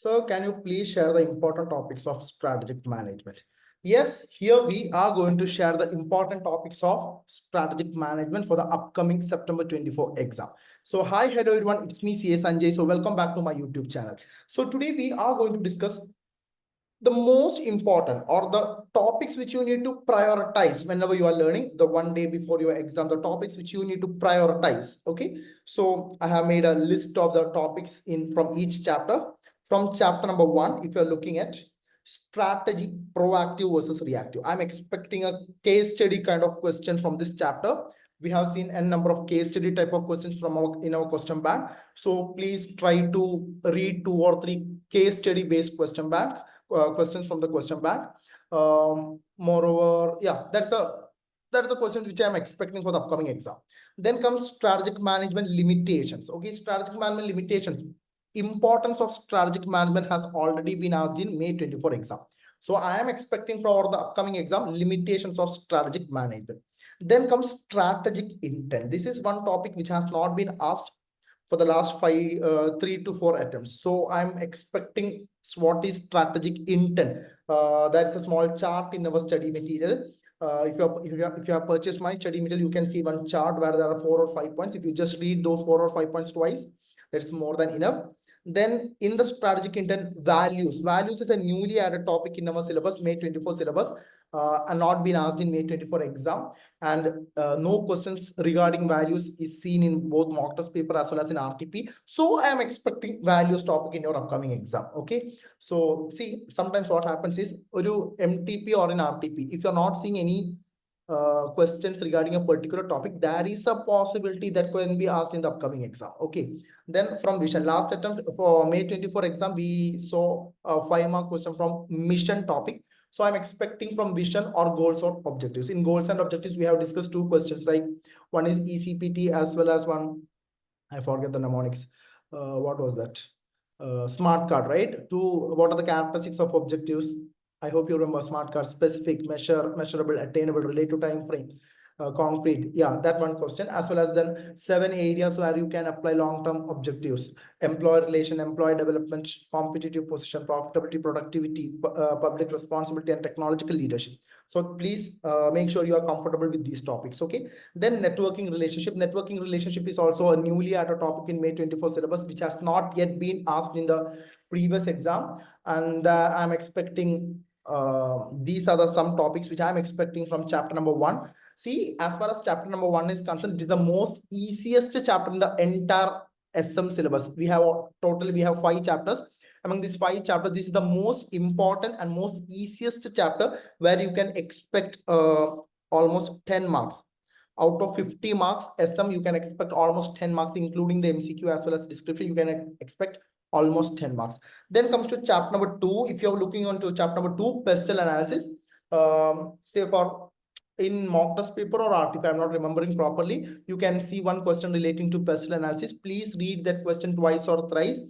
Sir, can you please share the important topics of strategic management? Yes, here we are going to share the important topics of strategic management for the upcoming September 24 exam. So, hi, hello everyone, it's me, CA Sanjay. So, welcome back to my YouTube channel. So, today we are going to discuss the most important or the topics which you need to prioritize whenever you are learning the one day before your exam, the topics which you need to prioritize. Okay, so I have made a list of the topics in from each chapter. From chapter number 1, if you're looking at strategy, proactive versus reactive, I'm expecting a case study kind of question from this chapter. We have seen a number of case study type of questions from our in our question bank, so please try to read 2 or 3 case study based questions from the question bank. Moreover, yeah, that's the question which I'm expecting for the upcoming exam. Then comes strategic management limitations. Okay, strategic management limitations. Importance of strategic management has already been asked in May 24 exam. So I am expecting for the upcoming exam limitations of strategic management. Then comes strategic intent. This is one topic which has not been asked for the last 3 to 4 attempts. So I'm expecting what is strategic intent. That's a small chart in our study material. If you have purchased my study material, you can see one chart where there are 4 or 5 points. If you just read those 4 or 5 points twice, that's more than enough. Then in the strategic intent, values is a newly added topic in our syllabus, May 24 syllabus, and not been asked in May 24 exam. And no questions regarding values is seen in both mock test paper as well as in RTP. So I am expecting values topic in your upcoming exam. Okay. So see, sometimes what happens is MTP or in RTP, if you're not seeing any questions regarding a particular topic, there is a possibility that can be asked in the upcoming exam. Okay. Then from vision, last attempt for May 24 exam, we saw a 5-mark question from mission topic. So I'm expecting from vision or goals or objectives. In goals and objectives, we have discussed 2 questions, right? One is ECPT as well as one, I forget the mnemonics. What was that? Smart card, right? 2, what are the characteristics of objectives? I hope you remember smart card: specific, measurable, attainable, relative time frame, concrete. Yeah, that one question, as well as then 7 areas where you can apply long-term objectives: employee relation, employee development, competitive position, profitability, productivity, public responsibility, and technological leadership. So please make sure you are comfortable with these topics. Okay. Then networking relationship. Networking relationship is also a newly added topic in May 24 syllabus, which has not yet been asked in the previous exam. And I'm expecting these are some topics which I'm expecting from chapter number 1. See, as far as chapter number 1 is concerned, it is the most easiest chapter in the entire SM syllabus. We have 5 chapters. Among these 5 chapters, this is the most important and most easiest chapter where you can expect almost 10 marks. Out of 50 marks, SM, you can expect almost 10 marks, including the MCQ as well as description. You can expect almost 10 marks. Then comes to chapter number 2. If you're looking on to chapter number 2, pestle analysis, say for in mock test paper or RTP, I'm not remembering properly, you can see one question relating to pestle analysis. Please read that question twice or thrice.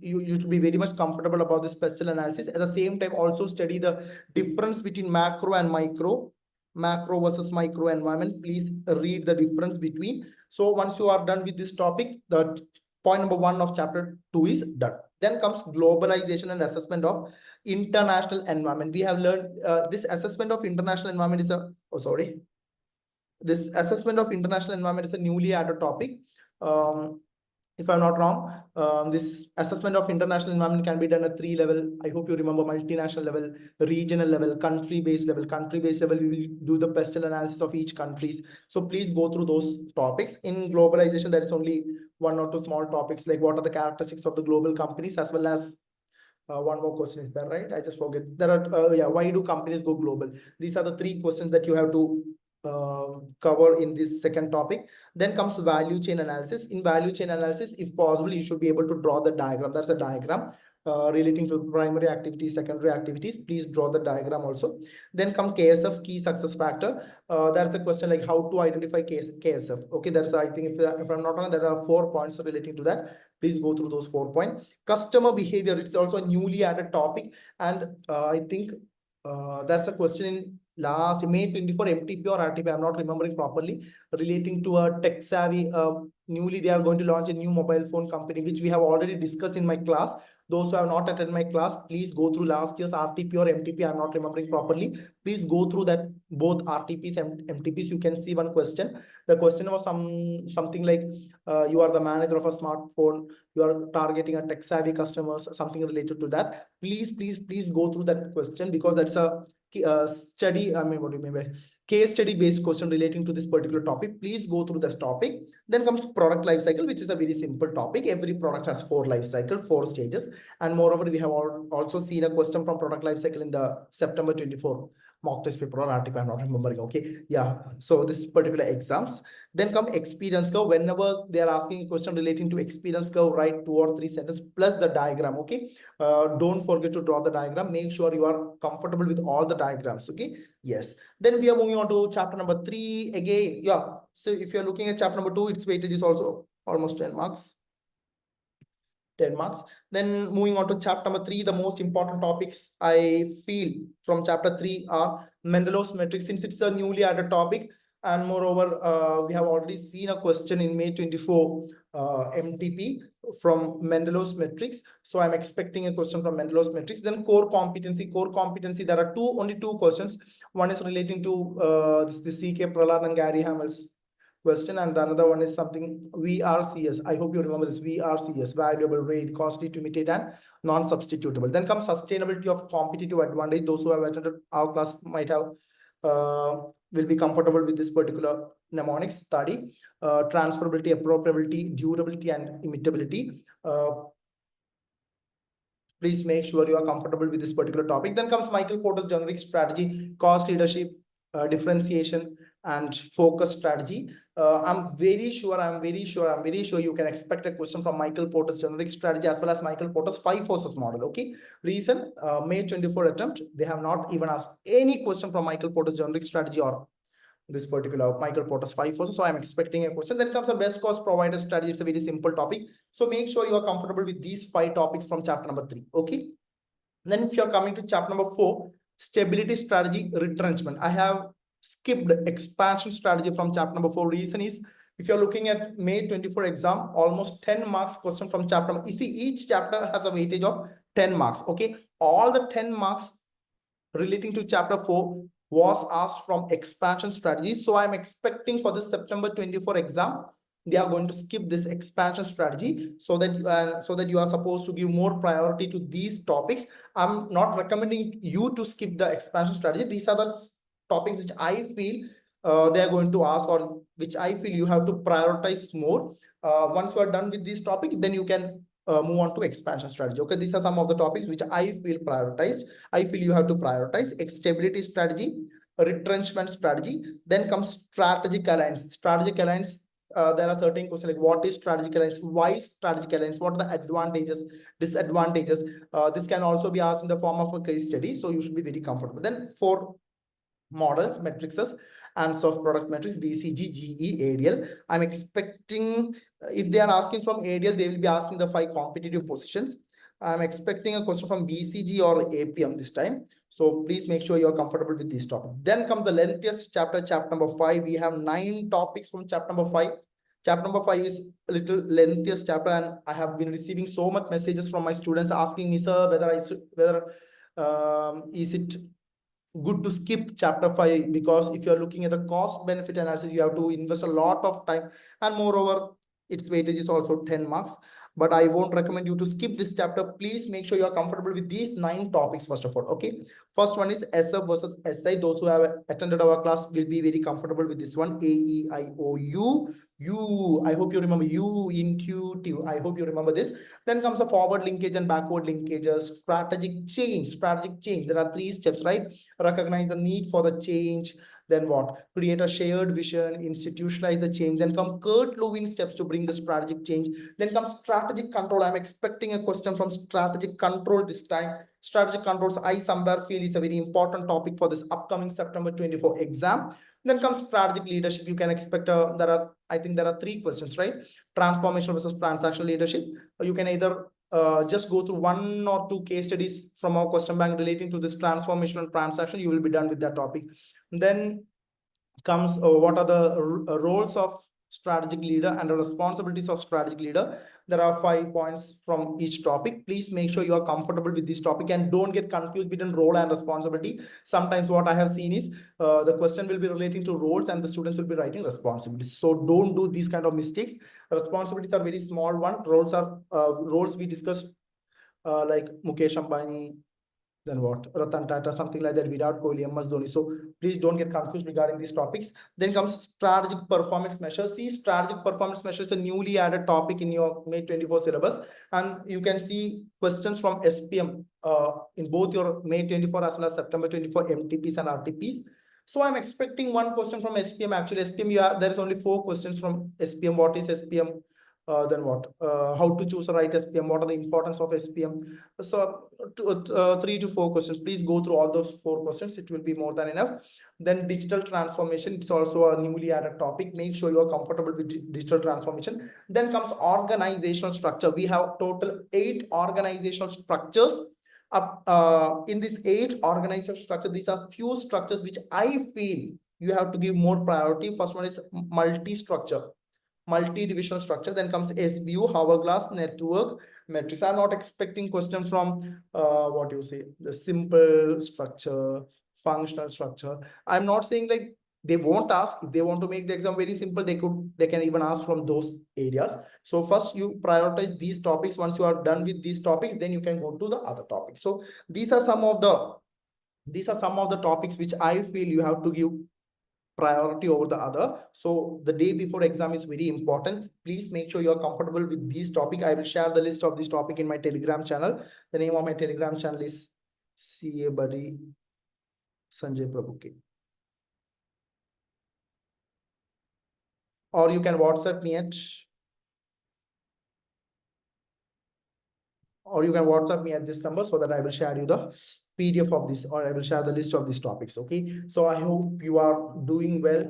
You should be very much comfortable about this pestle analysis. At the same time, also study the difference between macro and macro versus micro environment. Please read the difference between. So once you are done with this topic, the point number 1 of chapter 2 is done. Then comes globalization and assessment of international environment. We have learned this assessment of international environment is this assessment of international environment is a newly added topic. If I'm not wrong, this assessment of international environment can be done at 3 level. I hope you remember: multinational level, regional level, country-based level. Country-based level, we will do the pestle analysis of each countries. So please go through those topics. In globalization, there is only 1 or 2 small topics, like what are the characteristics of the global companies, as well as one more question. Is that right? I just forget. There are why do companies go global? These are the 3 questions that you have to cover in this second topic. Then comes value chain analysis. In value chain analysis, if possible, you should be able to draw the diagram. That's a diagram relating to primary activities, secondary activities. Please draw the diagram also. Then come KSF, key success factor. That's a question like how to identify KSF. Okay, that's, I think, if I'm not wrong, there are 4 points relating to that. Please go through those 4 points. Customer behavior, it's also a newly added topic, and I think that's a question in last May 24 MTP or RTP, I'm not remembering properly, relating to a tech savvy, newly they are going to launch a new mobile phone company, which we have already discussed in my class. Those who have not attended my class, please go through last year's RTP or MTP, I'm not remembering properly. Please go through that, both RTPs and MTPs. You can see one question. The question was something like, you are the manager of a smartphone, you are targeting a tech savvy customers, something related to that. Please go through that question, because that's a study, I mean, what do you mean by case study based question relating to this particular topic. Please go through this topic. Then comes product life cycle, which is a very simple topic. Every product has 4 life cycle, 4 stages. And moreover, we have also seen a question from product life cycle in the September 24 mock test paper or RTP, I'm not remembering. Okay, yeah. So this particular exams. Then come experience curve. Whenever they are asking a question relating to experience curve, write 2 or 3 sentences plus the diagram. Okay, don't forget to draw the diagram. Make sure you are comfortable with all the diagrams. Okay, yes. Then we are moving on to chapter number 3 again. Yeah, so if you're looking at chapter number 2, its weightage is also almost 10 marks. 10 marks. Then moving on to chapter number 3, the most important topics I feel from chapter 3 are Mendelow's matrix, since it's a newly added topic. And moreover, we have already seen a question in May 24 MTP from Mendelow's matrix. So I'm expecting a question from Mendelow's matrix. Then core competency. There are only two questions. One is relating to the CK Prahlad and Gary Hamel's question, and the another one is something VRCS. I hope you remember this. VRCS, valuable, rate, costly to imitate, and non-substitutable. Then comes sustainability of competitive advantage. Those who have attended our class might have will be comfortable with this particular mnemonics study. Transferability, appropriability, durability, and imitability. Please make sure you are comfortable with this particular topic. Then comes Michael Porter's generic strategy, cost leadership, differentiation, and focus strategy. I'm very sure you can expect a question from Michael Porter's generic strategy as well as Michael Porter's 5 forces model. Okay, reason, May 24 attempt, they have not even asked any question from Michael Porter's generic strategy or this particular Michael Porter's 5 forces. So I'm expecting a question. Then comes a best cost provider strategy. It's a very simple topic. So make sure you are comfortable with these 5 topics from chapter number 3. Okay. Then if you're coming to chapter number 4, stability strategy, retrenchment. I have skipped expansion strategy from chapter number 4. Reason is, if you're looking at May 24 exam, almost 10 marks question from chapter. You see, each chapter has a weightage of 10 marks. Okay. All the 10 marks relating to chapter 4 was asked from expansion strategy. So I'm expecting for the September 24 exam, they are going to skip this expansion strategy, so that you are supposed to give more priority to these topics. I'm not recommending you to skip the expansion strategy. These are the topics which I feel they are going to ask, or which I feel you have to prioritize more. Once you are done with this topic, then you can move on to expansion strategy. Okay, these are some of the topics which I feel prioritized. I feel you have to prioritize stability strategy, retrenchment strategy. Then comes strategic alliance. Strategic alliance, there are certain questions like what is strategic alliance, why strategic alliance, what are the advantages, disadvantages. This can also be asked in the form of a case study. So you should be very comfortable. Then for models, matrices, and soft product matrix, BCG, GE, ADL. I'm expecting, if they are asking from ADL, they will be asking the 5 competitive positions. I'm expecting a question from BCG or APM this time. So please make sure you're comfortable with this topic. Then comes the lengthiest chapter, chapter number 5. We have 9 topics from chapter number 5. Chapter number 5 is a little lengthiest chapter, and I have been receiving so much messages from my students asking me, sir, is it good to skip chapter 5, because if you are looking at the cost benefit analysis, you have to invest a lot of time, and moreover its weightage is also 10 marks. But I won't recommend you to skip this chapter. Please make sure you are comfortable with these 9 topics first of all. Okay, first one is SF versus SI. Those who have attended our class will be very comfortable with this one. AEIOU. I hope you remember U, intuitive. I hope you remember this. Then comes a forward linkage and backward linkages. Strategic change. There are 3 steps, right? Recognize the need for the change. Then what? Create a shared vision, institutionalize the change. Then come Kurt Lewin steps to bring the strategic change. Then comes strategic control. I'm expecting a question from strategic control this time. Strategic controls, I somewhere feel is a very important topic for this upcoming September 24 exam. Then comes strategic leadership. You can expect, I think there are 3 questions, right? Transformational versus transactional leadership. You can either just go through 1 or 2 case studies from our question bank relating to this transformational transaction. You will be done with that topic. Then comes what are the roles of strategic leader and the responsibilities of strategic leader. There are 5 points from each topic. Please make sure you are comfortable with this topic and don't get confused between role and responsibility. Sometimes what I have seen is the question will be relating to roles and the students will be writing responsibilities. So don't do these kind of mistakes. Responsibilities are very small one. Roles are roles we discussed like Mukesh Ambani, then what? Ratan Tata, something like that, Virat Kohli, MS Dhoni. So please don't get confused regarding these topics. Then comes strategic performance measures. See, strategic performance measures is a newly added topic in your May 24 syllabus. And you can see questions from SPM in both your May 24 as well as September 24 MTPs and RTPs. So I'm expecting one question from SPM. Actually, SPM, there is only 4 questions from SPM. What is SPM? Then what? How to choose a right SPM? What are the importance of SPM? So 3 to 4 questions. Please go through all those 4 questions. It will be more than enough. Then digital transformation. It's also a newly added topic. Make sure you are comfortable with digital transformation. Then comes organizational structure. We have total 8 organizational structures. In this 8 organizational structure, these are few structures which I feel you have to give more priority. First one is multi-structure, multi-divisional structure. Then comes SBU, hourglass, network, metrics. I'm not expecting questions from what you say, the simple structure, functional structure. I'm not saying like they won't ask. If they want to make the exam very simple, they can even ask from those areas. So first you prioritize these topics. Once you are done with these topics, then you can go to the other topics. So these are some of the topics which I feel you have to give priority over the other. So the day before exam is very important. Please make sure you are comfortable with these topic. I will share the list of this topic in my Telegram channel. The name of my Telegram channel is CA Buddy Sanjay Prabhu. Or you can WhatsApp me at this number so that I will share you the PDF of this, or I will share the list of these topics. Okay. So I hope you are doing well.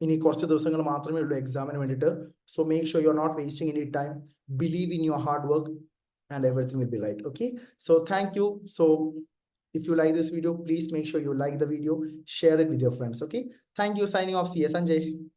ഇനി കുറച്ച് ദിവസങ്ങൾ മാത്രമേ ഉള്ളൂ എക്സാമിന് വേണ്ടിയിട്ട്. So make sure you're not wasting any time. Believe in your hard work and everything will be right. Okay. So thank you. So if you like this video, please make sure you like the video, share it with your friends. Okay. Thank you. Signing off. See you, Sanjay.